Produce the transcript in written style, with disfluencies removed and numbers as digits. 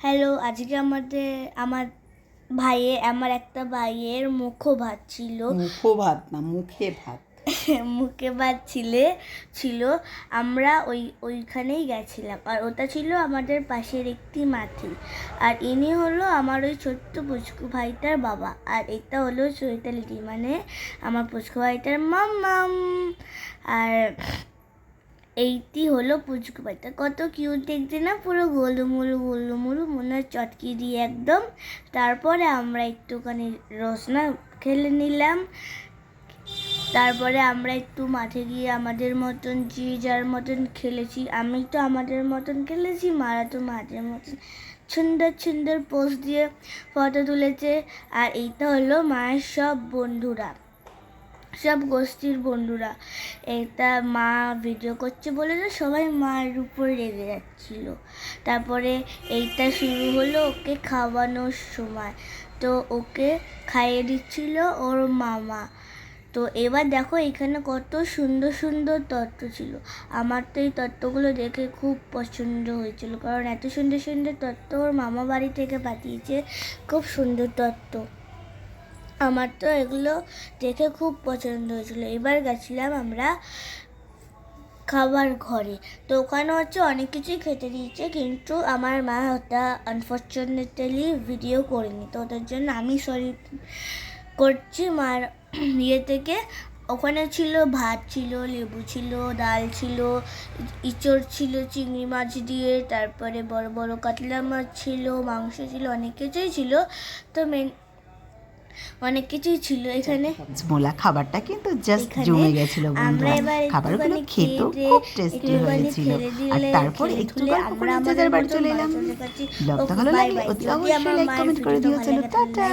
Hello, আজকে আমার আমার একটা ভাইয়ের ভাত ছিল। ভাত না, মুখে ভাত। মুখে ভাত ছিল। আমরা ওইখানেই গেছিলাম, আর ওটা ছিল আমাদের পাশের একটি মাঠে। আর ইনি হলো আমার ওই ছোট্ট পুচকু ভাইটার বাবা, আর এটা হলো চৈতালি, মানে আমার পুচকু ভাইটার মাম্মাম। আর এইটি হলো পুচকু ভাইটা, কত কিউট দেখতে না, পুরো গোলুমুলু মনে হয় চটকি দিয়ে একদম। তারপরে আমরা একটুখানি রসনা খেলে নিলাম। তারপরে আমরা একটু মাঠে গিয়ে আমাদের মতন যে যার মতন খেলেছি। আমি তো আমাদের মতন খেলেছি, মারা তো মাদের মতন সুন্দর সুন্দর পোজ দিয়ে ফটো তুলেছে। আর এইটা হলো মায়ের সব বন্ধুরা, সব গোষ্ঠীর বন্ধুরা। এটা মা ভিডিও করছে বলে না, সবাই মায়ের উপর রেগে যাচ্ছিল। তারপরে এইটা শুরু হলো ওকে খাওয়ানোর সময়, তো ওকে খাইয়ে দিচ্ছিল ওর মামা। তো এবার দেখো এখানে কত সুন্দর সুন্দর তত্ত্ব ছিল। আমার তো এই তত্ত্বগুলো দেখে খুব পছন্দ হয়েছিল, কারণ এত সুন্দর সুন্দর তত্ত্ব ওর মামা বাড়ি থেকে পাঠিয়েছে, খুব সুন্দর তত্ত্ব। আমার তো এগুলো দেখে খুব পছন্দ হয়েছিল। এবার গেছিলাম আমরা খাবার ঘরে, তো ওখানে হচ্ছে অনেক কিছুই খেতে দিয়েছে, কিন্তু আমার মা ওটা আনফর্চুনেটলি ভিডিও করেনি, তো ওটার জন্য আমি সরি করছি মার থেকে। ওখানে ছিল ভাত ছিল, লেবু ছিল, ডাল ছিল, ইঁচড় ছিল চিংড়ি মাছ দিয়ে, তারপরে বড় বড় কাতলা মাছ ছিল, মাংস ছিল, অনেক কিছুই ছিল। তো অনেক কিছুই ছিল এখানে। মোলা খাবারটা কিন্তু জাস্ট জমে গেছিল বন্ধুরা। খাবারগুলো খেতেও খুব টেস্টি হয়েছিল। আর তারপর একটু গল্প করে যে যার বাড়ি চলে এলাম। ব্লগটা ভালো লাগলে অতি অবশ্যই লাইক কমেন্ট করে দিও। চলো টাটা।